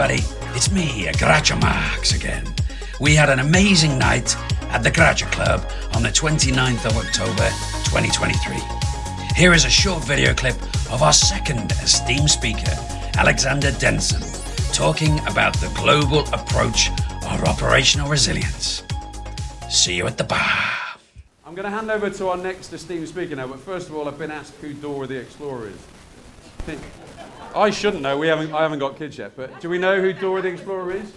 everybody, it's me, Groucho Marx again. We had an amazing night at the Groucho Club on the 29th of October 2023. Here is a short video clip of our second esteemed speaker, Alex Densum, talking about the global approach of operational resilience. See you at the bar. I'm going to hand over to our next esteemed speaker now, but first of all, I've been asked who DORA the Explorer is. I shouldn't know, I haven't got kids yet, but do we know who DORA the Explorer is?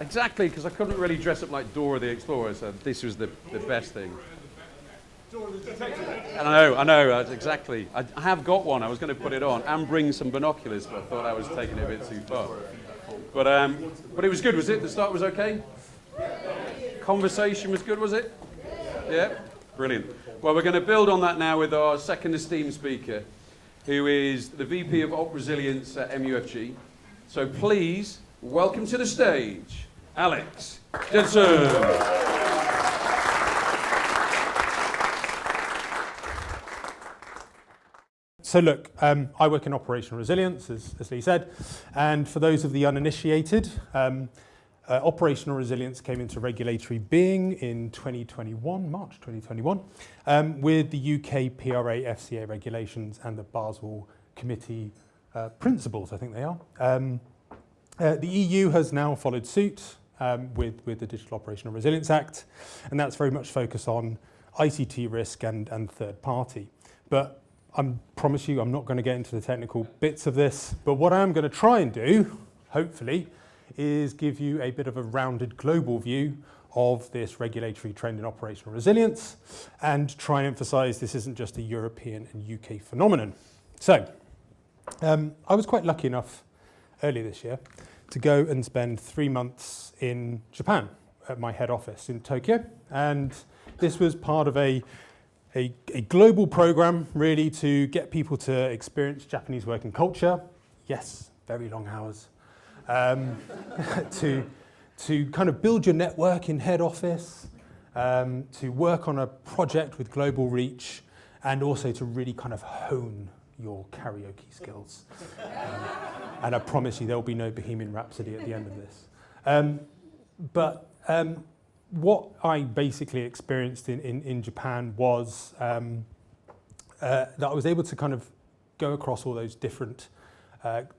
Exactly, because I couldn't really dress up like Dora the Explorer, so this was the best thing. Dora the Detective. I know, exactly. I have got one, I was going to put it on and bring some binoculars, but I thought I was taking it a bit too far. But it was good, was it? The start was okay? Conversation was good, was it? Yeah? Brilliant. Well, we're going to build on that now with our second esteemed speaker, who is the VP of Op Resilience at MUFG. So please, welcome to the stage, Alex Densum. So look, I work in operational resilience, as Lee said, and for those of the uninitiated, operational resilience came into regulatory being in 2021, March 2021, with the UK PRA FCA regulations and the Basel Committee principles, I think they are. The EU has now followed suit with the Digital Operational Resilience Act, and that's very much focused on ICT risk and third party. But I promise you I'm not going to get into the technical bits of this, but what I am going to try and do, hopefully, is give you a bit of a rounded global view of this regulatory trend in operational resilience and try and emphasize this isn't just a European and UK phenomenon. So, I was quite lucky enough earlier this year to go and spend 3 months in Japan at my head office in Tokyo, and this was part of a global program really to get people to experience Japanese working culture. Yes, very long hours. To kind of build your network in head office, to work on a project with global reach, and also to really kind of hone your karaoke skills. And I promise you there will be no Bohemian Rhapsody at the end of this. But what I basically experienced in Japan was that I was able to kind of go across all those different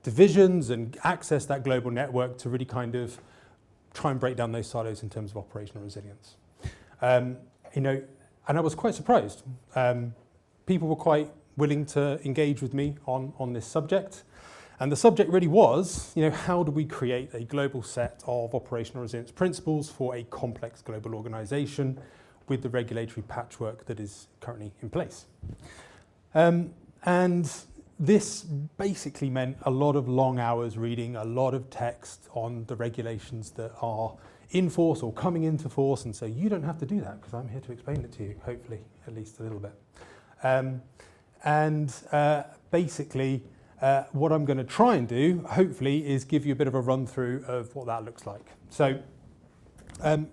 divisions and access that global network to really kind of try and break down those silos in terms of operational resilience. And I was quite surprised. People were quite willing to engage with me on this subject. And the subject really was, how do we create a global set of operational resilience principles for a complex global organization with the regulatory patchwork that is currently in place? And this basically meant a lot of long hours reading, a lot of text on the regulations that are in force or coming into force, and so you don't have to do that because I'm here to explain it to you, hopefully, at least a little bit. Basically, what I'm going to try and do, hopefully, is give you a bit of a run through of what that looks like. So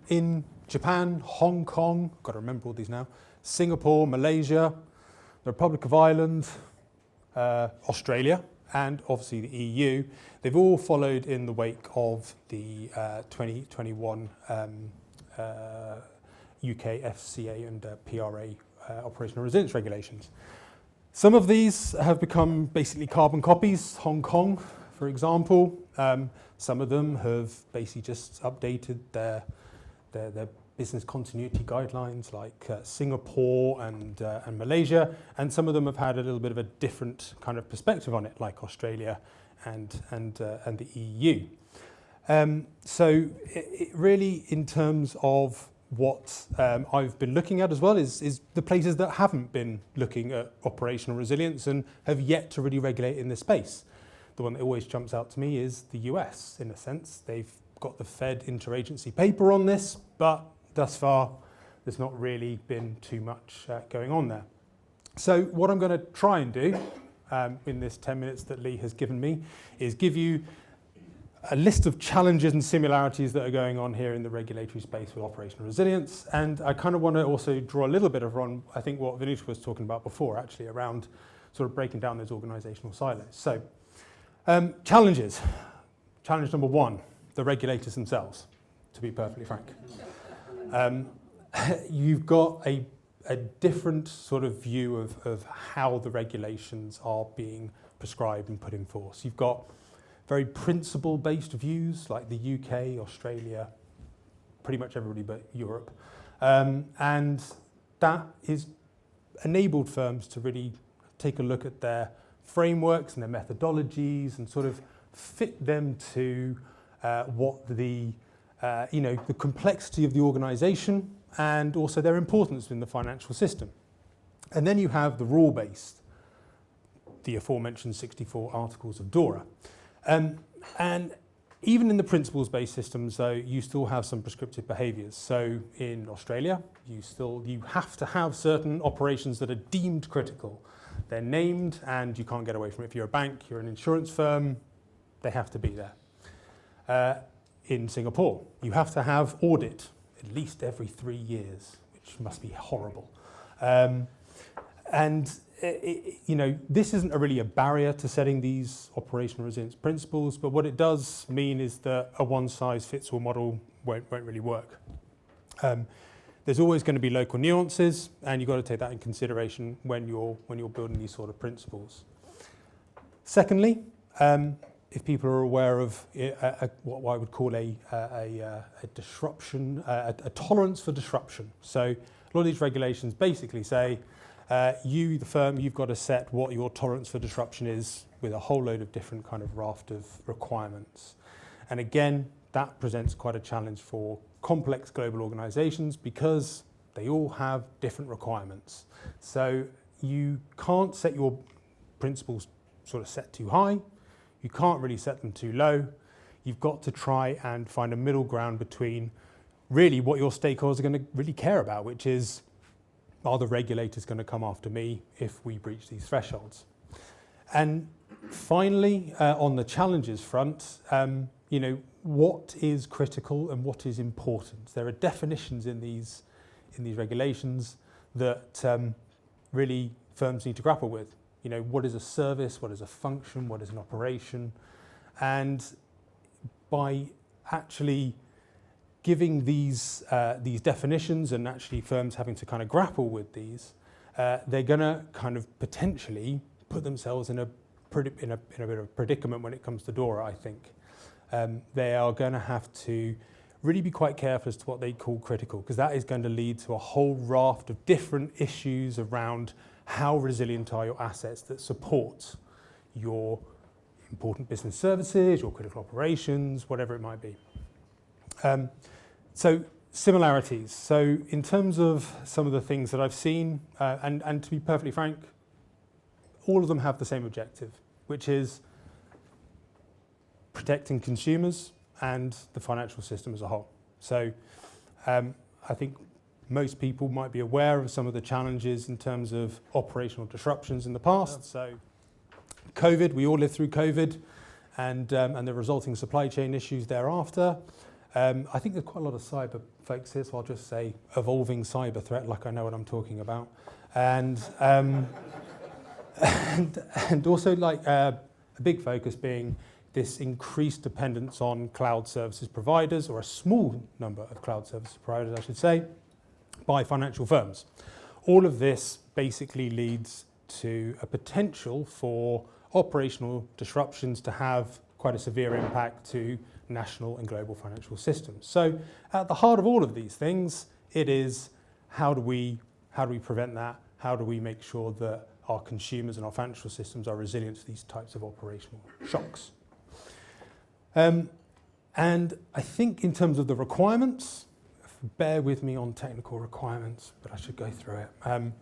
in Japan, Hong Kong, got to remember all these now, Singapore, Malaysia, the Republic of Ireland, Australia, and obviously the EU, they've all followed in the wake of the 2021 UK FCA and PRA operational resilience regulations. Some of these have become basically carbon copies. Hong Kong, for example, some of them have basically just updated their business continuity guidelines, like Singapore and Malaysia, and some of them have had a little bit of a different kind of perspective on it, like Australia and the EU. So it really, in terms of what I've been looking at as well, is the places that haven't been looking at operational resilience and have yet to really regulate in this space. The one that always jumps out to me is the US, in a sense. They've got the Fed interagency paper on this, but thus far, there's not really been too much going on there. So what I'm going to try and do in this 10 minutes that Lee has given me is give you a list of challenges and similarities that are going on here in the regulatory space with operational resilience. And I kind of want to also draw a little bit on, I think, what Venuta was talking about before, actually, around sort of breaking down those organizational silos. So Challenges. Challenge number one, the regulators themselves, to be perfectly frank. You've got a different sort of view of how the regulations are being prescribed and put in force. You've got very principle-based views like the UK, Australia, pretty much everybody but Europe. And that is enabled firms to really take a look at their frameworks and their methodologies and sort of fit them to what the complexity of the organisation and also their importance in the financial system. And then you have the rule-based, the aforementioned 64 articles of DORA. And even in the principles-based systems, though, you still have some prescriptive behaviours. So in Australia, you have to have certain operations that are deemed critical. They're named and you can't get away from it. If you're a bank, you're an insurance firm, they have to be there. In Singapore, you have to have audit at least every 3 years, which must be horrible. This isn't really a barrier to setting these operational resilience principles, but what it does mean is that a one-size-fits-all model won't really work. There's always going to be local nuances, and you've got to take that in consideration when you're building these sort of principles. Secondly, if people are aware of what I would call a disruption, a tolerance for disruption. So a lot of these regulations basically say, you, the firm, you've got to set what your tolerance for disruption is with a whole load of different kind of raft of requirements. And again, that presents quite a challenge for complex global organizations because they all have different requirements. So you can't set your principles sort of set too high. You can't really set them too low. You've got to try and find a middle ground between really what your stakeholders are going to really care about, which is, are the regulators going to come after me if we breach these thresholds? And finally, on the challenges front, what is critical and what is important? There are definitions in these regulations that really firms need to grapple with. What is a service? What is a function? What is an operation? And by actually giving these definitions and actually firms having to kind of grapple with these, they're going to kind of potentially put themselves in a bit of a predicament when it comes to DORA, I think. They are going to have to really be quite careful as to what they call critical, because that is going to lead to a whole raft of different issues around how resilient are your assets that support your important business services, your critical operations, whatever it might be. So similarities. So in terms of some of the things that I've seen, and to be perfectly frank, all of them have the same objective, which is protecting consumers and the financial system as a whole. So I think most people might be aware of some of the challenges in terms of operational disruptions in the past. So COVID, we all lived through COVID and the resulting supply chain issues thereafter. I think there's quite a lot of cyber folks here, so I'll just say evolving cyber threat, like I know what I'm talking about. And also like a big focus being this increased dependence on cloud services providers, or a small number of cloud services providers, I should say, by financial firms. All of this basically leads to a potential for operational disruptions to have quite a severe impact to national and global financial systems. So at the heart of all of these things, it is how do we prevent that? How do we make sure that our consumers and our financial systems are resilient to these types of operational shocks? And I think in terms of the requirements, bear with me on technical requirements, but I should go through it.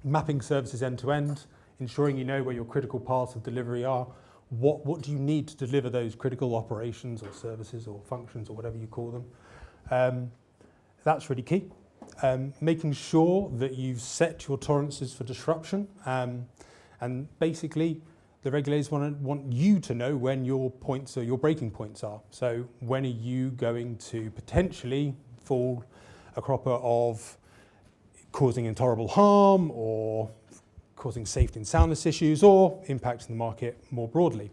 Mapping services end to end, ensuring you know where your critical paths of delivery are. What do you need to deliver those critical operations or services or functions or whatever you call them? That's really key. Making sure that you've set your tolerances for disruption, and basically the regulators want you to know when your points or your breaking points are. So when are you going to potentially fall a cropper of causing intolerable harm or causing safety and soundness issues or impacting the market more broadly.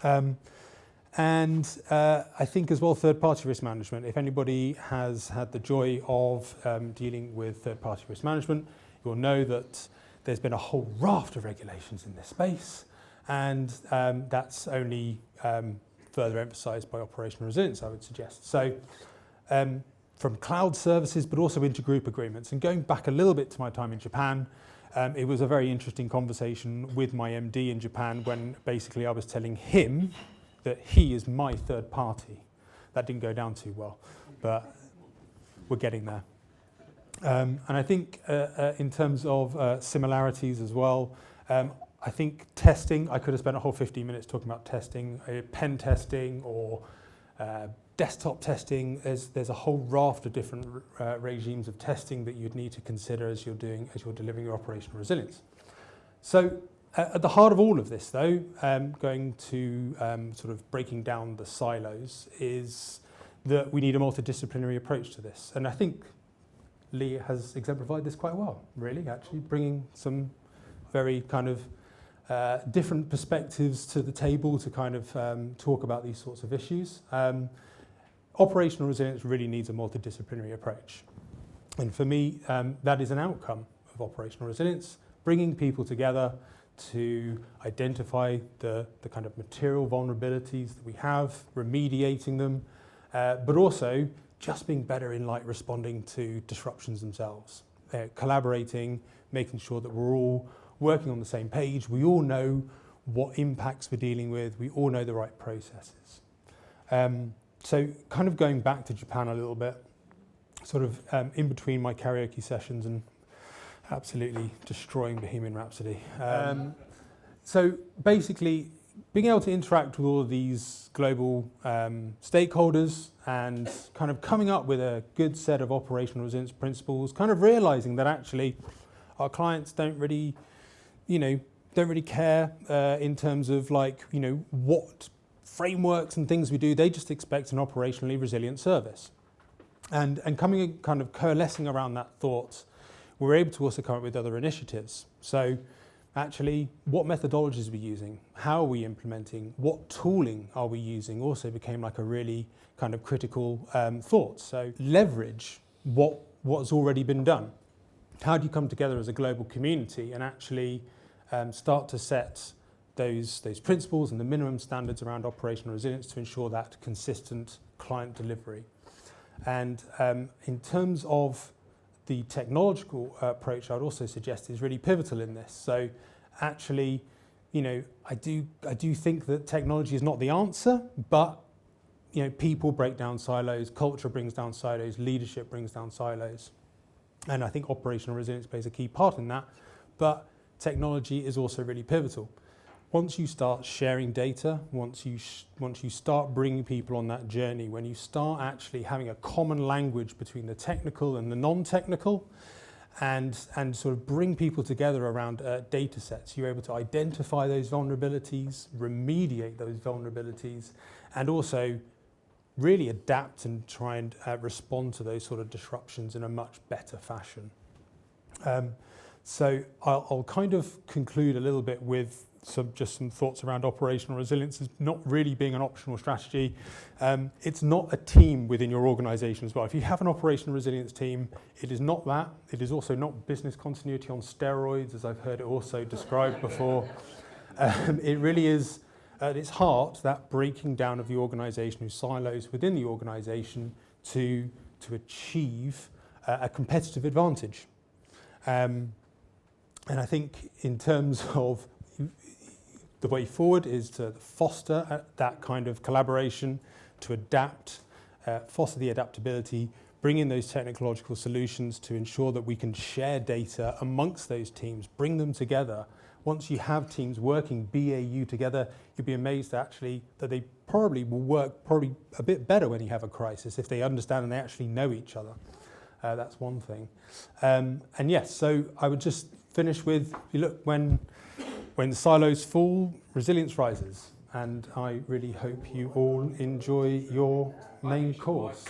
And I think as well, third-party risk management. If anybody has had the joy of dealing with third-party risk management, you'll know that there's been a whole raft of regulations in this space, and that's only further emphasised by operational resilience, I would suggest. So from cloud services, but also intergroup agreements. And going back a little bit to my time in Japan, it was a very interesting conversation with my MD in Japan when basically I was telling him that he is my third party. That didn't go down too well, but we're getting there. And I think in terms of similarities as well, I think testing, I could have spent a whole 15 minutes talking about testing, pen testing or desktop testing. There's a whole raft of different regimes of testing that you'd need to consider as you're delivering your operational resilience. So at the heart of all of this, though, going to sort of breaking down the silos, is that we need a multidisciplinary approach to this. And I think Lee has exemplified this quite well, really, actually, bringing some very kind of different perspectives to the table to kind of talk about these sorts of issues. Operational resilience really needs a multidisciplinary approach. And for me, that is an outcome of operational resilience, bringing people together to identify the kind of material vulnerabilities that we have, remediating them, but also just being better in like responding to disruptions themselves, collaborating, making sure that we're all working on the same page. We all know what impacts we're dealing with. We all know the right processes. So kind of going back to Japan a little bit, sort of in between my karaoke sessions and absolutely destroying Bohemian Rhapsody. So basically, being able to interact with all of these global stakeholders and kind of coming up with a good set of operational resilience principles, kind of realizing that actually our clients don't really care in terms of like, what frameworks and things we do. They just expect an operationally resilient service. And coming kind of coalescing around that thought, we're able to also come up with other initiatives. So actually, what methodologies are we using? How are we implementing? What tooling are we using? Also became like a really kind of critical thought. So leverage what's already been done. How do you come together as a global community and actually start to set those principles and the minimum standards around operational resilience to ensure that consistent client delivery? And in terms of the technological approach, I would also suggest is really pivotal in this. So actually, I do think that technology is not the answer, but people break down silos, culture brings down silos, leadership brings down silos. And I think operational resilience plays a key part in that, but technology is also really pivotal. Once you start sharing data, once you start bringing people on that journey, when you start actually having a common language between the technical and the non-technical, and sort of bring people together around data sets, you're able to identify those vulnerabilities, remediate those vulnerabilities, and also really adapt and try and respond to those sort of disruptions in a much better fashion. So I'll kind of conclude a little bit with just some thoughts around operational resilience as not really being an optional strategy. It's not a team within your organisation as well. If you have an operational resilience team, it is not that. It is also not business continuity on steroids, as I've heard it also described before. It really is, at its heart, that breaking down of the organisation, whose silos within the organisation to achieve a competitive advantage. And I think in terms of the way forward is to foster that kind of collaboration, to adapt, foster the adaptability, bring in those technological solutions to ensure that we can share data amongst those teams, bring them together. Once you have teams working BAU together, you'll be amazed actually that they probably will work a bit better when you have a crisis if they understand and they actually know each other. That's one thing. And yes, so I would just finish with, look, when silos fall, resilience rises. And I really hope you all enjoy your main course.